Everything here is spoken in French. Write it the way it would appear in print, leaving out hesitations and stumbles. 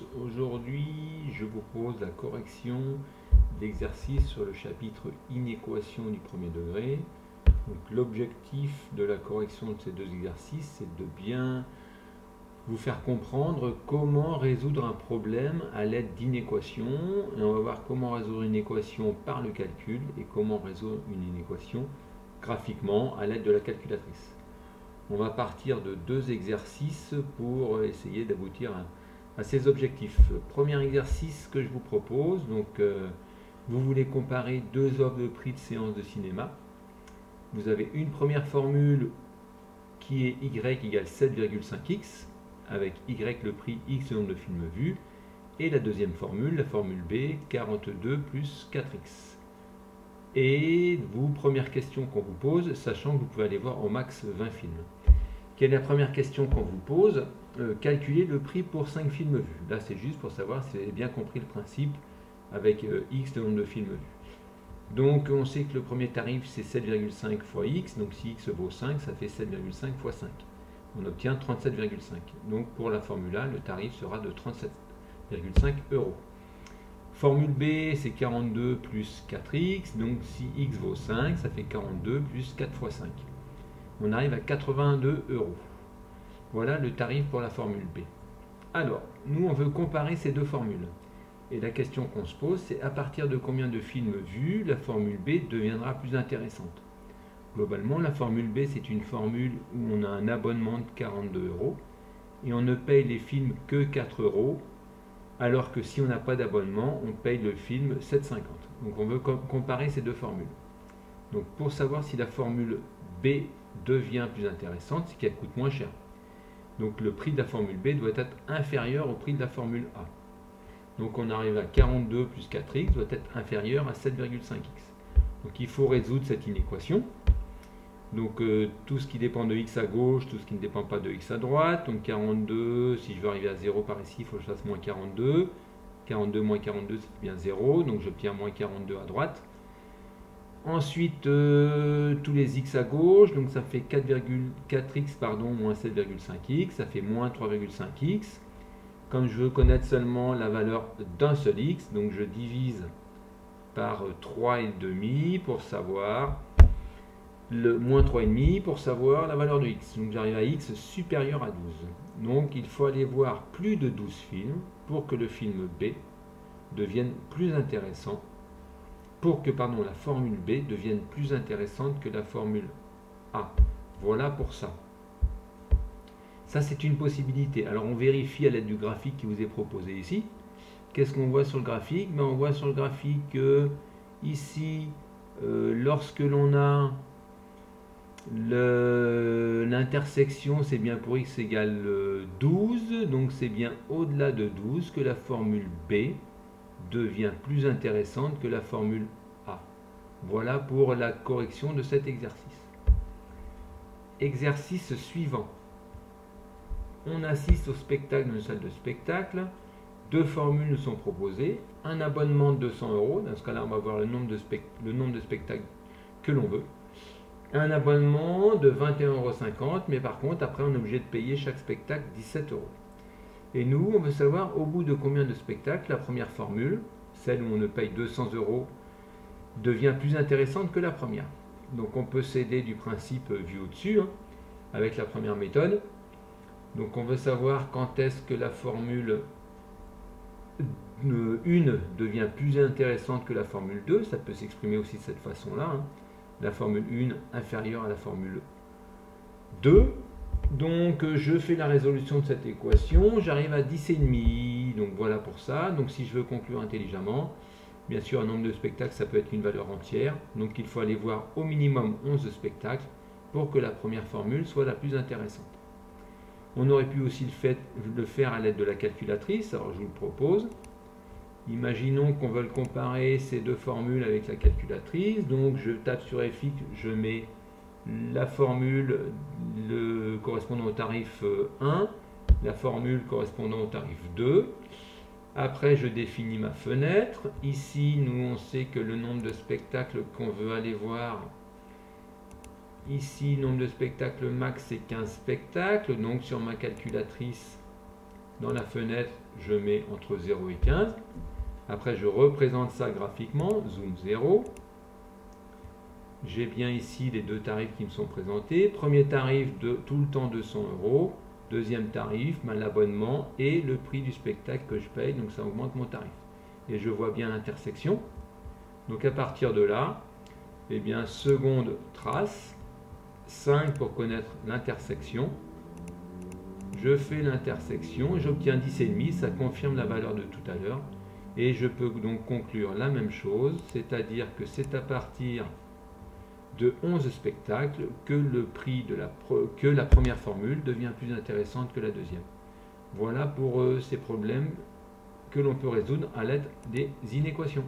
tous, aujourd'hui je vous propose la correction d'exercices sur le chapitre inéquation du premier degré. L'objectif de la correction de ces deux exercices, c'est de bien vous faire comprendre comment résoudre un problème à l'aide d'inéquations. Et on va voir comment résoudre une équation par le calcul et comment résoudre une inéquation graphiquement à l'aide de la calculatrice. On va partir de deux exercices pour essayer d'aboutir à ces objectifs. Premier exercice que je vous propose, vous voulez comparer deux offres de prix de séance de cinéma. Vous avez une première formule qui est y égale 7,5x, avec y le prix, x le nombre de films vus, et la deuxième formule, la formule B, 42 plus 4x. Et première question qu'on vous pose, sachant que vous pouvez aller voir au max 20 films. Quelle est la première question qu'on vous pose? Calculer le prix pour 5 films vus. Là, c'est juste pour savoir si vous avez bien compris le principe avec x le nombre de films vus. Donc, on sait que le premier tarif, c'est 7,5 fois x. Donc, si x vaut 5, ça fait 7,5 fois 5. On obtient 37,5. Donc, pour la formule A, le tarif sera de 37,5 €. Formule B, c'est 42 plus 4x. Donc, si x vaut 5, ça fait 42 plus 4 fois 5. On arrive à 82 €. Voilà le tarif pour la formule B. Alors, nous, on veut comparer ces deux formules. Et la question qu'on se pose, c'est à partir de combien de films vus la formule B deviendra plus intéressante. Globalement, la formule B, c'est une formule où on a un abonnement de 42 € et on ne paye les films que 4 €, alors que si on n'a pas d'abonnement, on paye le film 7,50 €. Donc, on veut comparer ces deux formules. Donc, pour savoir si la formule B devient plus intéressante, c'est qu'elle coûte moins cher. Donc le prix de la formule B doit être inférieur au prix de la formule A. Donc on arrive à 42 plus 4x doit être inférieur à 7,5x. Donc il faut résoudre cette inéquation. Donc tout ce qui dépend de x à gauche, tout ce qui ne dépend pas de x à droite. Donc 42, si je veux arriver à 0 par ici, il faut que je fasse moins 42. 42 moins 42, c'est bien 0. Donc j'obtiens moins 42 à droite. Ensuite, tous les x à gauche, donc ça fait 4x moins 7,5x, ça fait moins 3,5x. Comme je veux connaître seulement la valeur d'un seul x, donc je divise par 3,5 pour savoir le moins 3,5 pour savoir la valeur de x. Donc j'arrive à x supérieur à 12. Donc il faut aller voir plus de 12 films pour que le film B devienne plus intéressant. Pour que la formule B devienne plus intéressante que la formule A. Voilà pour ça. Ça, c'est une possibilité. Alors, on vérifie à l'aide du graphique qui vous est proposé ici. Qu'est-ce qu'on voit sur le graphique? On voit sur le graphique ici, lorsque l'on a l'intersection, c'est bien pour x égale 12. Donc, c'est bien au-delà de 12 que la formule B devient plus intéressante que la formule A. Voilà pour la correction de cet exercice. Exercice suivant. On assiste au spectacle dans une salle de spectacle. Deux formules nous sont proposées. Un abonnement de 200 €. Dans ce cas-là, on va voir le nombre de spectacles que l'on veut. Un abonnement de 21,50 €. Mais par contre, après, on est obligé de payer chaque spectacle 17 €. Et nous, on veut savoir au bout de combien de spectacles la première formule, celle où on ne paye 200 €, devient plus intéressante que la première. Donc on peut s'aider du principe vu au-dessus, avec la première méthode. Donc on veut savoir quand est-ce que la formule 1 devient plus intéressante que la formule 2. Ça peut s'exprimer aussi de cette façon-là. La formule 1 inférieure à la formule 2. Donc je fais la résolution de cette équation, j'arrive à 10,5. Donc voilà pour ça. Donc si je veux conclure intelligemment, bien sûr un nombre de spectacles ça peut être une valeur entière. Donc il faut aller voir au minimum 11 spectacles pour que la première formule soit la plus intéressante. On aurait pu aussi le faire à l'aide de la calculatrice, alors je vous le propose. Imaginons qu'on veuille comparer ces deux formules avec la calculatrice. Donc je tape sur FX, je mets la formule correspondant au tarif 1, la formule correspondant au tarif 2. Après, je définis ma fenêtre. Ici, nous, on sait que le nombre de spectacles qu'on veut aller voir, ici, nombre de spectacles max, c'est 15 spectacles. Donc, sur ma calculatrice, Dans la fenêtre, je mets entre 0 et 15. Après, je représente ça graphiquement, zoom 0. J'ai bien ici les deux tarifs qui me sont présentés. Premier tarif de tout le temps 200 €. Deuxième tarif, l'abonnement et le prix du spectacle que je paye, donc ça augmente mon tarif. Et je vois bien l'intersection. Donc à partir de là, eh bien, seconde trace, 5 pour connaître l'intersection. Je fais l'intersection, j'obtiens 10,5, ça confirme la valeur de tout à l'heure. Et je peux donc conclure la même chose, c'est-à-dire que c'est à partir de 11 spectacles que le prix de la première formule devient plus intéressante que la deuxième. Voilà pour ces problèmes que l'on peut résoudre à l'aide des inéquations.